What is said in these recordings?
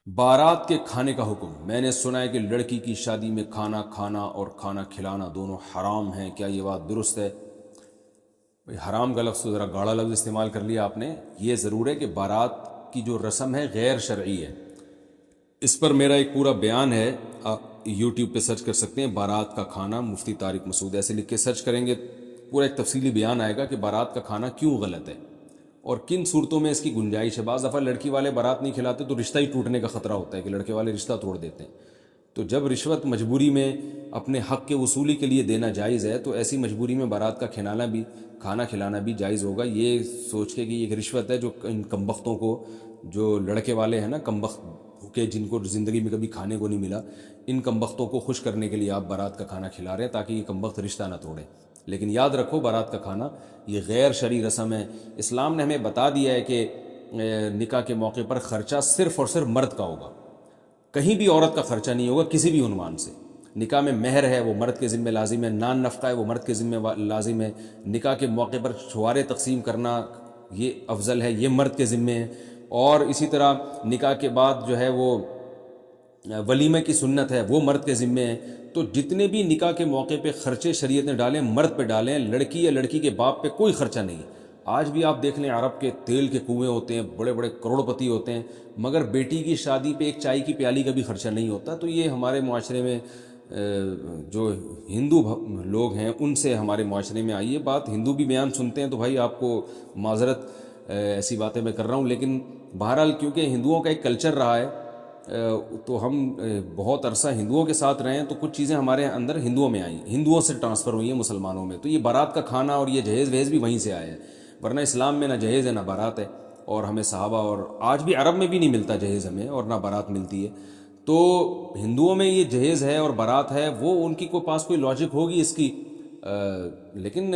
بارات کے کھانے کا حکم۔ میں نے سنا ہے کہ لڑکی کی شادی میں کھانا کھانا اور کھانا کھلانا دونوں حرام ہیں، کیا یہ بات درست ہے؟ بھئی حرام کا لفظ تو ذرا گاڑا لفظ استعمال کر لیا آپ نے۔ یہ ضرور ہے کہ بارات کی جو رسم ہے غیر شرعی ہے۔ اس پر میرا ایک پورا بیان ہے، یوٹیوب پہ سرچ کر سکتے ہیں، بارات کا کھانا مفتی طارق مسعود ایسے لکھ کے سرچ کریں گے، پورا ایک تفصیلی بیان آئے گا کہ بارات کا کھانا کیوں غلط ہے اور کن صورتوں میں اس کی گنجائش ہے۔ بعض دفعہ لڑکی والے بارات نہیں کھلاتے تو رشتہ ہی ٹوٹنے کا خطرہ ہوتا ہے کہ لڑکے والے رشتہ توڑ دیتے ہیں۔ تو جب رشوت مجبوری میں اپنے حق کے وصولی کے لیے دینا جائز ہے، تو ایسی مجبوری میں بارات کا کھانا کھلانا بھی جائز ہوگا، یہ سوچ کے کہ یہ ایک رشوت ہے جو ان کمبختوں کو، جو لڑکے والے ہیں نا کمبخت کہ جن کو زندگی میں کبھی کھانے کو نہیں ملا، ان کمبختوں کو خوش کرنے کے لیے آپ بارات کا کھانا کھلا رہے ہیں تاکہ یہ کمبخت رشتہ نہ توڑیں۔ لیکن یاد رکھو، بارات کا کھانا یہ غیر شرعی رسم ہے۔ اسلام نے ہمیں بتا دیا ہے کہ نکاح کے موقع پر خرچہ صرف اور صرف مرد کا ہوگا، کہیں بھی عورت کا خرچہ نہیں ہوگا کسی بھی عنوان سے۔ نکاح میں مہر ہے وہ مرد کے ذمہ لازم ہے، نان نفقہ ہے وہ مرد کے ذمہ لازم ہے، نکاح کے موقع پر چھوارے تقسیم کرنا یہ افضل ہے، یہ مرد کے ذمہ ہے، اور اسی طرح نکاح کے بعد جو ہے وہ ولیمہ کی سنت ہے وہ مرد کے ذمہ ہے۔ تو جتنے بھی نکاح کے موقع پہ خرچے شریعت نے ڈالیں مرد پہ ڈالیں، لڑکی یا لڑکی کے باپ پہ کوئی خرچہ نہیں۔ آج بھی آپ دیکھ لیں، عرب کے تیل کے کنویں ہوتے ہیں، بڑے بڑے کروڑ پتی ہوتے ہیں، مگر بیٹی کی شادی پہ ایک چائے کی پیالی کا بھی خرچہ نہیں ہوتا۔ تو یہ ہمارے معاشرے میں جو ہندو لوگ ہیں ان سے ہمارے معاشرے میں آئی ہے بات۔ ہندو بھی بیان سنتے ہیں تو بھائی آپ کو معذرت، ایسی باتیں میں کر رہا ہوں، لیکن بہرحال کیونکہ ہندوؤں کا ایک کلچر رہا ہے تو ہم بہت عرصہ ہندوؤں کے ساتھ رہے ہیں، تو کچھ چیزیں ہمارے اندر ہندوؤں میں آئیں، ہندوؤں سے ٹرانسفر ہوئی ہیں مسلمانوں میں۔ تو یہ بارات کا کھانا اور یہ جہیز وہیز بھی وہیں سے آیا ہے، ورنہ اسلام میں نہ جہیز ہے نہ بارات ہے، اور ہمیں صحابہ اور آج بھی عرب میں بھی نہیں ملتا جہیز ہمیں، اور نہ بارات ملتی ہے۔ تو ہندوؤں میں یہ جہیز ہے اور بارات ہے، وہ ان کی کوئی پاس کوئی لاجک ہوگی اس کی، لیکن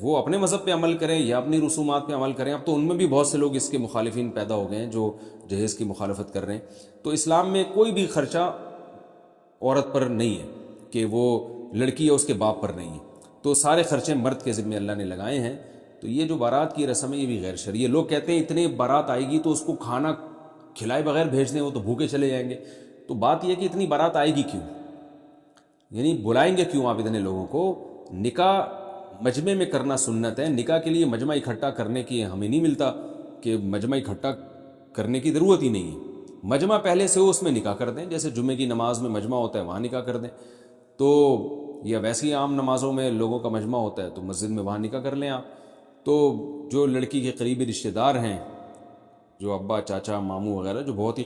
وہ اپنے مذہب پہ عمل کریں یا اپنی رسومات پہ عمل کریں۔ اب تو ان میں بھی بہت سے لوگ اس کے مخالفین پیدا ہو گئے ہیں جو جہیز کی مخالفت کر رہے ہیں۔ تو اسلام میں کوئی بھی خرچہ عورت پر نہیں ہے کہ وہ لڑکی یا اس کے باپ پر نہیں ہے، تو سارے خرچے مرد کے ذمہ اللہ نے لگائے ہیں۔ تو یہ جو بارات کی رسم ہے یہ بھی غیر شرعی ہے۔ لوگ کہتے ہیں اتنے بارات آئے گی تو اس کو کھانا کھلائے بغیر بھیج دیں، وہ تو بھوکے چلے جائیں گے۔ تو بات یہ کہ اتنی بارات آئے گی کیوں، یعنی بلائیں گے کیوں آپ اتنے لوگوں کو؟ نکاح مجمع میں کرنا سنت ہے، نکاح کے لیے مجمع اکٹھا کرنے کی ہمیں نہیں ملتا کہ مجمع اکٹھا کرنے کی ضرورت ہی نہیں ہے۔ مجمع پہلے سے ہو اس میں نکاح کر دیں، جیسے جمعے کی نماز میں مجمع ہوتا ہے وہاں نکاح کر دیں، تو یا ویسی عام نمازوں میں لوگوں کا مجمع ہوتا ہے تو مسجد میں وہاں نکاح کر لیں آپ۔ تو جو لڑکی کے قریبی رشتہ دار ہیں، جو ابا چاچا ماموں وغیرہ جو بہت ہی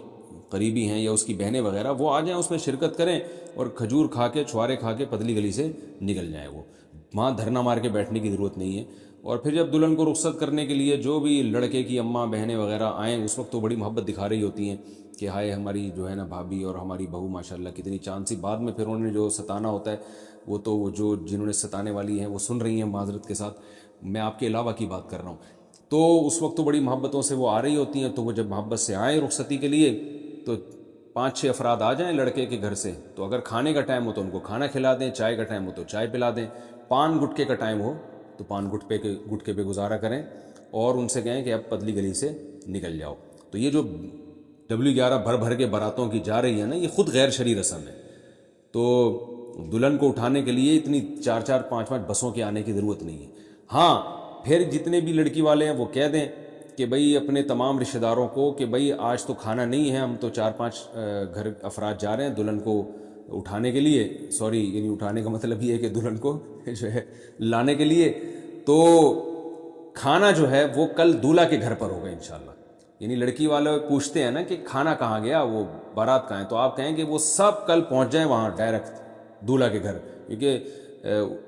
قریبی ہیں، یا اس کی بہنیں وغیرہ، وہ آ جائیں اس میں شرکت کریں اور کھجور کھا کے چھوارے کھا کے پتلی گلی سے نکل جائیں۔ وہ وہاں دھرنا مار کے بیٹھنے کی ضرورت نہیں ہے۔ اور پھر جب دلہن کو رخصت کرنے کے لیے جو بھی لڑکے کی اماں بہنیں وغیرہ آئیں، اس وقت تو بڑی محبت دکھا رہی ہوتی ہیں کہ ہائے ہماری جو ہے نا بھابھی اور ہماری بہو ماشاءاللہ کتنی چاند سی۔ بعد میں پھر انہوں نے جو ستانا ہوتا ہے وہ تو وہ جو جنہوں نے ستانے والی ہیں وہ سن رہی ہیں معذرت کے ساتھ، میں آپ کے علاوہ کی بات کر رہا ہوں۔ تو اس وقت تو بڑی محبتوں سے وہ آ رہی ہوتی ہیں، تو وہ جب محبت سے آئیں رخصتی کے لیے تو 5-6 افراد آ جائیں لڑکے کے گھر سے، تو اگر کھانے کا ٹائم ہو تو ان کو کھانا کھلا دیں، چائے کا ٹائم ہو تو چائے پلا دیں، پان گٹکے کا ٹائم ہو تو پان گٹکے پہ گزارا کریں، اور ان سے کہیں کہ اب پتلی گلی سے نکل جاؤ۔ تو یہ جو W11 بھر بھر کے باراتوں کی جا رہی ہے نا، یہ خود غیر شرعی رسم ہے۔ تو دلہن کو اٹھانے کے لیے اتنی 4-4 5-5 بسوں کے آنے کی ضرورت نہیں ہے۔ ہاں پھر جتنے بھی لڑکی والے ہیں وہ کہہ دیں کہ بھئی اپنے تمام رشتہ داروں کو کہ بھئی آج تو کھانا نہیں ہے، ہم تو 4-5 گھر افراد جا رہے ہیں دلہن کو اٹھانے کے لیے، سوری یعنی اٹھانے کا مطلب یہ ہے کہ دلہن کو جو ہے لانے کے لیے، تو کھانا جو ہے وہ کل دولہا کے گھر پر ہوگا انشاءاللہ۔ یعنی لڑکی والے پوچھتے ہیں نا کہ کھانا کہاں گیا، وہ بارات کہاں ہے، تو آپ کہیں کہ وہ سب کل پہنچ جائیں وہاں ڈائریکٹ دولہا کے گھر، کیونکہ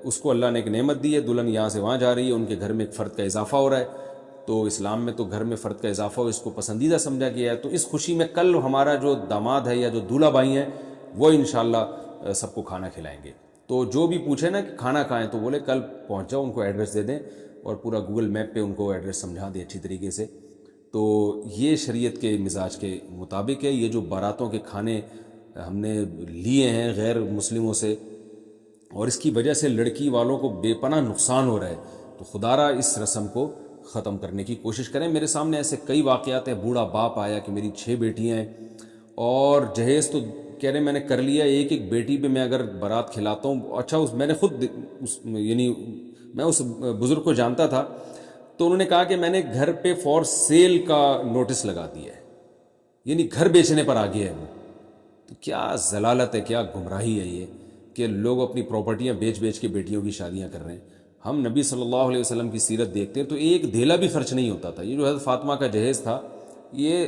اس کو اللہ نے ایک نعمت دی ہے، دلہن یہاں سے وہاں جا رہی ہے، ان کے گھر میں ایک فرد کا اضافہ ہو رہا ہے۔ تو اسلام میں تو گھر میں فرد کا اضافہ ہو اس کو پسندیدہ سمجھا گیا ہے۔ تو اس خوشی میں کل ہمارا جو داماد ہے یا جو دولہا بھائی ہیں وہ انشاءاللہ سب کو کھانا کھلائیں گے۔ تو جو بھی پوچھے نا کہ کھانا کہاں ہے تو بولے کل پہنچ جاؤ، ان کو ایڈریس دے دیں اور پورا گوگل میپ پہ ان کو ایڈریس سمجھا دیں اچھی طریقے سے۔ تو یہ شریعت کے مزاج کے مطابق ہے۔ یہ جو باراتوں کے کھانے ہم نے لیے ہیں غیر مسلموں سے، اور اس کی وجہ سے لڑکی والوں کو بے پناہ نقصان ہو رہا ہے، تو خدا را اس رسم کو ختم کرنے کی کوشش کریں۔ میرے سامنے ایسے کئی واقعات ہیں، بوڑھا باپ آیا کہ میری 6 بیٹیاں ہیں اور جہیز تو کہہ رہے میں نے کر لیا، ایک ایک بیٹی پہ میں اگر بارات کھلاتا ہوں، اچھا میں نے خود یعنی میں اس بزرگ کو جانتا تھا، تو انہوں نے کہا کہ میں نے گھر پہ فور سیل کا نوٹس لگا دیا ہے، یعنی گھر بیچنے پر آ گیا ہے وہ. تو کیا ضلالت ہے، کیا گمراہی ہے یہ کہ لوگ اپنی پراپرٹیاں بیچ بیچ کے بیٹیوں کی شادیاں کر رہے ہیں. ہم نبی صلی اللہ علیہ وسلم کی سیرت دیکھتے ہیں تو ایک دھیلا بھی خرچ نہیں ہوتا تھا. یہ جو حضرت فاطمہ کا جہیز تھا یہ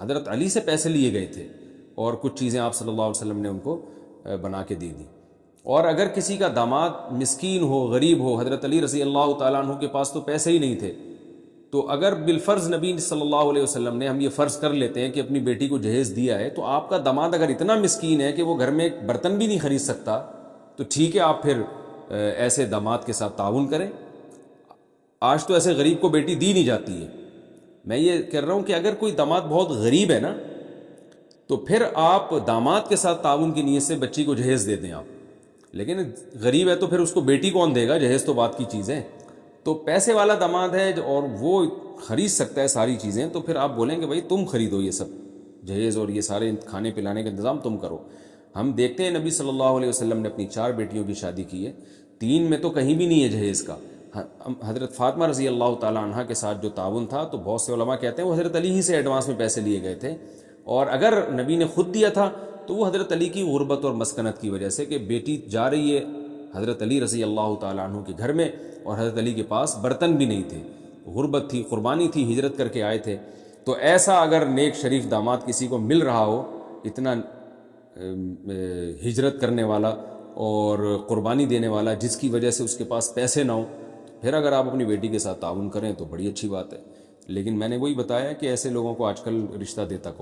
حضرت علی سے پیسے لیے گئے تھے، اور کچھ چیزیں آپ صلی اللہ علیہ وسلم نے ان کو بنا کے دے دی. اور اگر کسی کا داماد مسکین ہو، غریب ہو، حضرت علی رضی اللہ تعالیٰ عنہ کے پاس تو پیسے ہی نہیں تھے، تو اگر بالفرض نبی صلی اللہ علیہ وسلم نے، ہم یہ فرض کر لیتے ہیں کہ اپنی بیٹی کو جہیز دیا ہے، تو آپ کا داماد اگر اتنا مسکین ہے کہ وہ گھر میں ایک برتن بھی نہیں خرید سکتا، تو ٹھیک ہے آپ پھر ایسے داماد کے ساتھ تعاون کریں. آج تو ایسے غریب کو بیٹی دی نہیں جاتی ہے. میں یہ کہہ رہا ہوں کہ اگر کوئی داماد بہت غریب ہے نا، تو پھر آپ داماد کے ساتھ تعاون کی نیت سے بچی کو جہیز دے دیں آپ. لیکن غریب ہے تو پھر اس کو بیٹی کون دے گا؟ جہیز تو بات کی چیز ہے. تو پیسے والا داماد ہے اور وہ خرید سکتا ہے ساری چیزیں، تو پھر آپ بولیں کہ بھائی تم خریدو یہ سب جہیز اور یہ سارے کھانے پلانے کا انتظام تم کرو. ہم دیکھتے ہیں نبی صلی اللہ علیہ وسلم نے اپنی 4 بیٹیوں کی شادی کی ہے، 3 میں تو کہیں بھی نہیں ہے جہیز کا. حضرت فاطمہ رضی اللہ تعالیٰ عنہ کے ساتھ جو تعاون تھا، تو بہت سے علماء کہتے ہیں وہ حضرت علی ہی سے ایڈوانس میں پیسے لیے گئے تھے، اور اگر نبی نے خود دیا تھا تو وہ حضرت علی کی غربت اور مسکنت کی وجہ سے، کہ بیٹی جا رہی ہے حضرت علی رضی اللہ تعالیٰ عنہ کے گھر میں اور حضرت علی کے پاس برتن بھی نہیں تھے، غربت تھی، قربانی تھی، ہجرت کر کے آئے تھے. تو ایسا اگر نیک شریف داماد کسی کو مل رہا ہو، اتنا ہجرت کرنے والا اور قربانی دینے والا، جس کی وجہ سے اس کے پاس پیسے نہ ہوں، پھر اگر آپ اپنی بیٹی کے ساتھ تعاون کریں تو بڑی اچھی بات ہے. لیکن میں نے وہی بتایا کہ ایسے لوگوں کو آج کل رشتہ دیتا کون